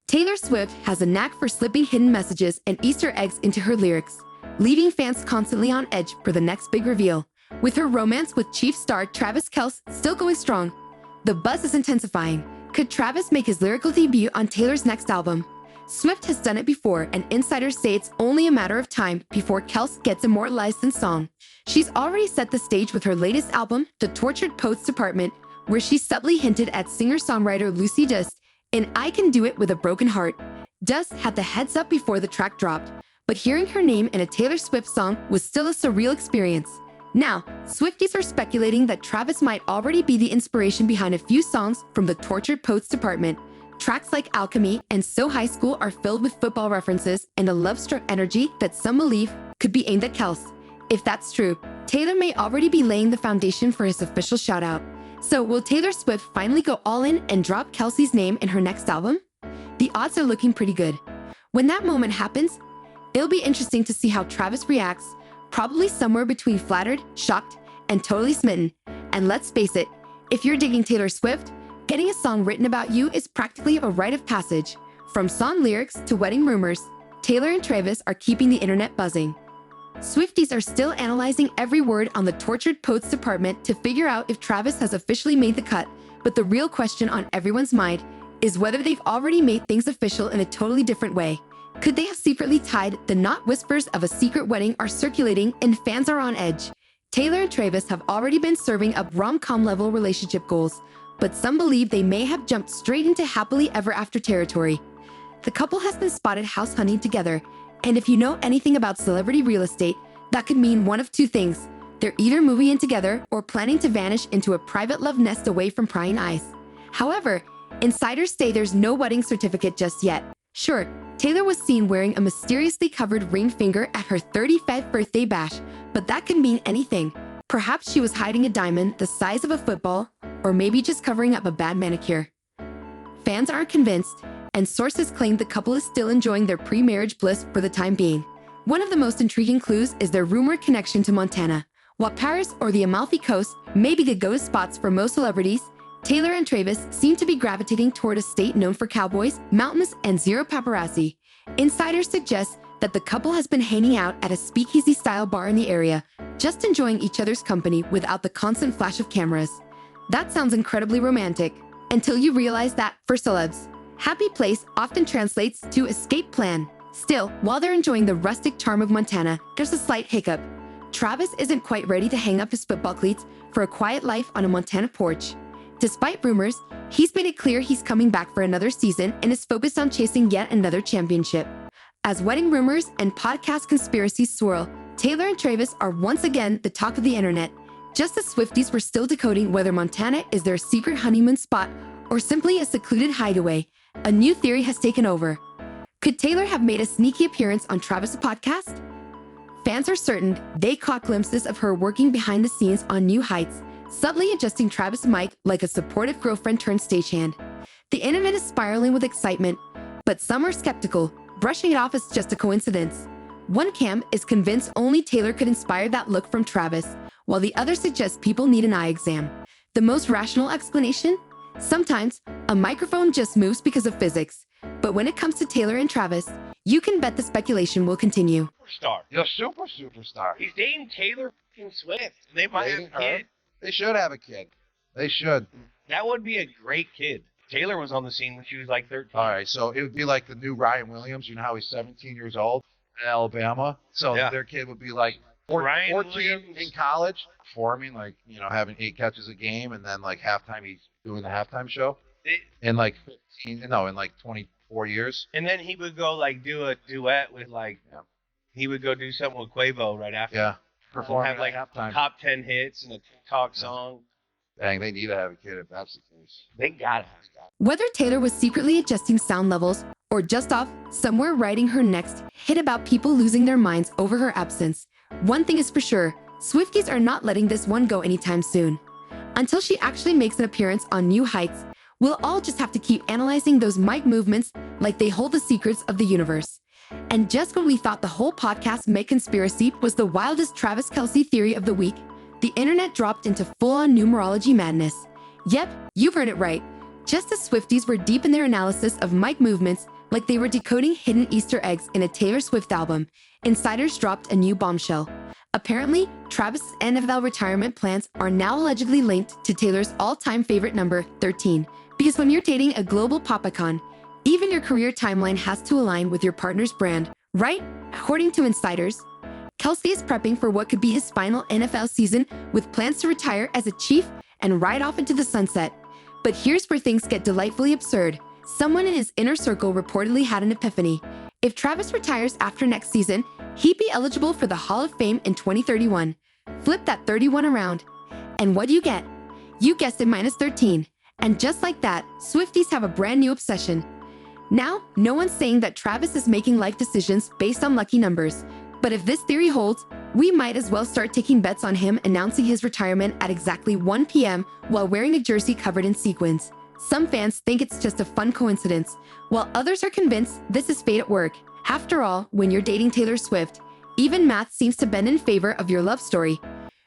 Taylor Swift has a knack for slipping hidden messages and Easter eggs into her lyrics, leaving fans constantly on edge for the next big reveal. With her romance with Chief star Travis Kelce still going strong, the buzz is intensifying. Could Travis make his lyrical debut on Taylor's next album? Swift has done it before, and insiders say it's only a matter of time before Kelce gets immortalized in song. She's already set the stage with her latest album, The Tortured Poets Department, where she subtly hinted at singer-songwriter Lucy Dust in I Can Do It With a Broken Heart. Dust had the heads up before the track dropped, but hearing her name in a Taylor Swift song was still a surreal experience. Now, Swifties are speculating that Travis might already be the inspiration behind a few songs from the Tortured Poets Department. Tracks like Alchemy and So High School are filled with football references and a love-struck energy that some believe could be aimed at Kelce. If that's true, Taylor may already be laying the foundation for his official shout-out. So will Taylor Swift finally go all in and drop Kelce's name in her next album? The odds are looking pretty good. When that moment happens, it'll be interesting to see how Travis reacts, probably somewhere between flattered, shocked, and totally smitten. And let's face it, if you're digging Taylor Swift, getting a song written about you is practically a rite of passage. From song lyrics to wedding rumors, Taylor and Travis are keeping the internet buzzing. Swifties are still analyzing every word on the Tortured Poets Department to figure out if Travis has officially made the cut, but the real question on everyone's mind is whether they've already made things official in a totally different way. Could they have secretly tied the knot? Whispers of a secret wedding are circulating and fans are on edge. Taylor and Travis have already been serving up rom-com level relationship goals, but some believe they may have jumped straight into happily ever after territory. The couple has been spotted house hunting together, and if you know anything about celebrity real estate, that could mean one of two things. They're either moving in together or planning to vanish into a private love nest away from prying eyes. However, insiders say there's no wedding certificate just yet. Sure, Taylor was seen wearing a mysteriously covered ring finger at her 35th birthday bash, but that could mean anything. Perhaps she was hiding a diamond the size of a football, or maybe just covering up a bad manicure. Fans aren't convinced, and sources claim the couple is still enjoying their pre-marriage bliss for the time being. One of the most intriguing clues is their rumored connection to Montana. While Paris or the Amalfi Coast may be the go-to spots for most celebrities, Taylor and Travis seem to be gravitating toward a state known for cowboys, mountains, and zero paparazzi. Insiders suggest that the couple has been hanging out at a speakeasy-style bar in the area, just enjoying each other's company without the constant flash of cameras. That sounds incredibly romantic, until you realize that, for celebs, happy place often translates to escape plan. Still, while they're enjoying the rustic charm of Montana, there's a slight hiccup. Travis isn't quite ready to hang up his football cleats for a quiet life on a Montana porch. Despite rumors, he's made it clear he's coming back for another season and is focused on chasing yet another championship. As wedding rumors and podcast conspiracies swirl, Taylor and Travis are once again the talk of the internet. Just as Swifties were still decoding whether Montana is their secret honeymoon spot or simply a secluded hideaway, a new theory has taken over. Could Taylor have made a sneaky appearance on Travis' podcast? Fans are certain they caught glimpses of her working behind the scenes on New Heights, subtly adjusting Travis' mic like a supportive girlfriend turned stagehand. The internet is spiraling with excitement, but some are skeptical, brushing it off as just a coincidence. One camp is convinced only Taylor could inspire that look from Travis, while the other suggests people need an eye exam. The most rational explanation? Sometimes, a microphone just moves because of physics. But when it comes to Taylor and Travis, you can bet the speculation will continue. Superstar. You're superstar. He's dating Taylor fucking Swift. They might have a kid. They should have a kid. They should. That would be a great kid. Taylor was on the scene when she was like 13. All right, so it would be like the new Ryan Williams. You know how he's 17 years old in Alabama? So Yeah. their kid would be like Ryan 14 Williams. in college, performing, like, you know, having 8 catches a game, and then like halftime he's doing the halftime show in like 24 years. And then he would go like do a duet with like, he would go do something with Quavo right after. Yeah, performing Have like at halftime. top 10 hits and a TikTok song. Dang, they need to have a kid if that's the case. They gotta have Whether Taylor was secretly adjusting sound levels or just off somewhere writing her next hit about people losing their minds over her absence, one thing is for sure, Swifties are not letting this one go anytime soon. Until she actually makes an appearance on New Heights, we'll all just have to keep analyzing those mic movements like they hold the secrets of the universe. And just when we thought the whole podcast Meg conspiracy was the wildest Travis Kelce theory of the week, the internet dropped into full-on numerology madness. Yep, you've heard it right. Just as Swifties were deep in their analysis of mic movements, like they were decoding hidden Easter eggs in a Taylor Swift album, insiders dropped a new bombshell. Apparently, Travis's NFL retirement plans are now allegedly linked to Taylor's all-time favorite number, 13. Because when you're dating a global pop icon, even your career timeline has to align with your partner's brand, right? According to insiders, Kelce is prepping for what could be his final NFL season with plans to retire as a Chief and ride off into the sunset. But here's where things get delightfully absurd. Someone in his inner circle reportedly had an epiphany. If Travis retires after next season, he'd be eligible for the Hall of Fame in 2031. Flip that 31 around. And what do you get? You guessed it, minus 13. And just like that, Swifties have a brand new obsession. Now, no one's saying that Travis is making life decisions based on lucky numbers. But if this theory holds, we might as well start taking bets on him announcing his retirement at exactly 1 p.m. while wearing a jersey covered in sequins. Some fans think it's just a fun coincidence, while others are convinced this is fate at work. After all, when you're dating Taylor Swift, even math seems to bend in favor of your love story.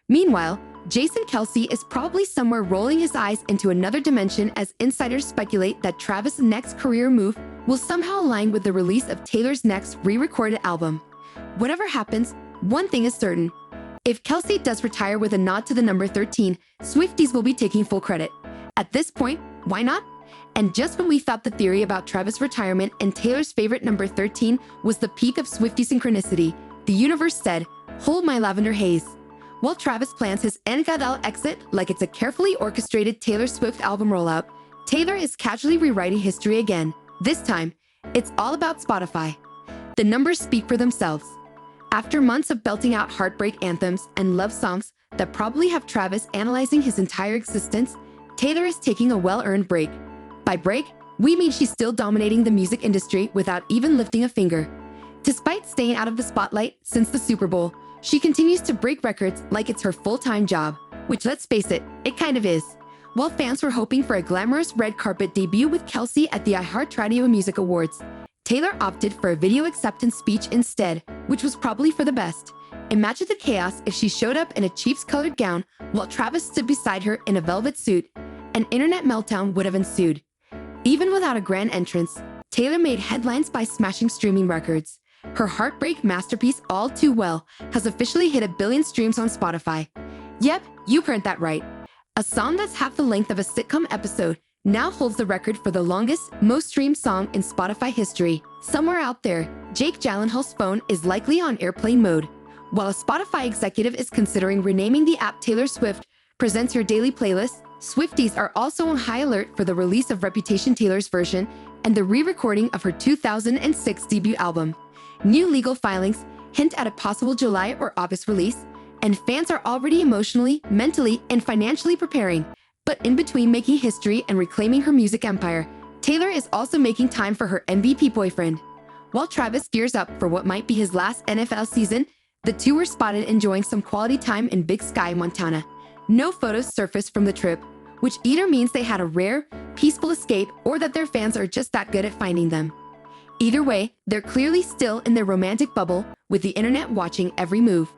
Meanwhile, Jason Kelce is probably somewhere rolling his eyes into another dimension as insiders speculate that Travis' next career move will somehow align with the release of Taylor's next re-recorded album. Whatever happens, one thing is certain. If Kelce does retire with a nod to the number 13, Swifties will be taking full credit. At this point, why not? And just when we thought the theory about Travis' retirement and Taylor's favorite number 13 was the peak of Swiftie synchronicity, the universe said, "Hold my lavender haze." While Travis plans his Engadal exit like it's a carefully orchestrated Taylor Swift album rollout, Taylor is casually rewriting history again. This time, it's all about Spotify. The numbers speak for themselves. After months of belting out heartbreak anthems and love songs that probably have Travis analyzing his entire existence, Taylor is taking a well-earned break. By break, we mean she's still dominating the music industry without even lifting a finger. Despite staying out of the spotlight since the Super Bowl, she continues to break records like it's her full-time job, which, let's face it, it kind of is. While fans were hoping for a glamorous red carpet debut with Kelce at the iHeartRadio Music Awards, Taylor opted for a video acceptance speech instead, which was probably for the best. Imagine the chaos if she showed up in a Chiefs-colored gown while Travis stood beside her in a velvet suit. An internet meltdown would have ensued. Even without a grand entrance, Taylor made headlines by smashing streaming records. Her heartbreak masterpiece, All Too Well, has officially hit 1 billion streams on Spotify. Yep, you heard that right. A song that's half the length of a sitcom episode now holds the record for the longest, most streamed song in Spotify history. Somewhere out there, Jake Gyllenhaal's phone is likely on airplane mode. While a Spotify executive is considering renaming the app Taylor Swift Presents Your Daily Playlist, Swifties are also on high alert for the release of Reputation Taylor's version and the re-recording of her 2006 debut album. New legal filings hint at a possible July or August release, and fans are already emotionally, mentally, and financially preparing. But in between making history and reclaiming her music empire, Taylor is also making time for her MVP boyfriend. While Travis gears up for what might be his last NFL season, the two were spotted enjoying some quality time in Big Sky, Montana. No photos surfaced from the trip, which either means they had a rare, peaceful escape or that their fans are just that good at finding them. Either way, they're clearly still in their romantic bubble, with the internet watching every move.